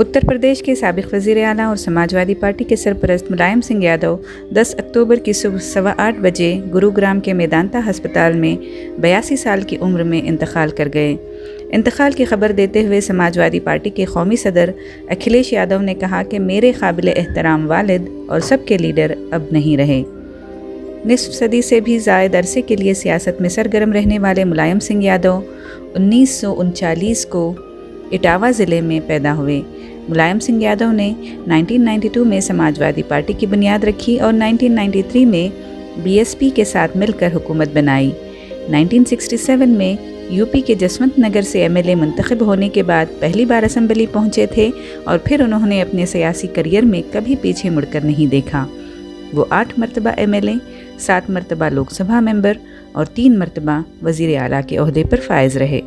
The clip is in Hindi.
उत्तर प्रदेश के साबिक़ वज़ीर आला और समाजवादी पार्टी के सरपरस्त मुलायम सिंह यादव 10 अक्टूबर की सुबह 8:15 बजे गुरुग्राम के मेदांता अस्पताल में 82 साल की उम्र में इंतकाल कर गए। इंतकाल की खबर देते हुए समाजवादी पार्टी के कौमी सदर अखिलेश यादव ने कहा कि मेरे काबिल एहतराम वालिद और सबके लीडर अब नहीं रहे। निस्फ सदी से भी ज़ायद अरसे के लिए सियासत में सरगर्म रहने वाले मुलायम सिंह यादव 1939 को इटावा ज़िले में पैदा हुए। मुलायम सिंह यादव ने 1992 में समाजवादी पार्टी की बुनियाद रखी और 1993 में बीएसपी के साथ मिलकर हुकूमत बनाई। 1967 में यूपी के जसवंत नगर से एमएलए मुंतखब होने के बाद पहली बार असेंबली पहुंचे थे और फिर उन्होंने अपने सियासी करियर में कभी पीछे मुड़कर नहीं देखा। वो 8 मरतबा एमएलए, 7 मरतबा लोकसभा मेंबर और 3 मरतबा वज़ीर आला के ओहदे पर फायज रहे।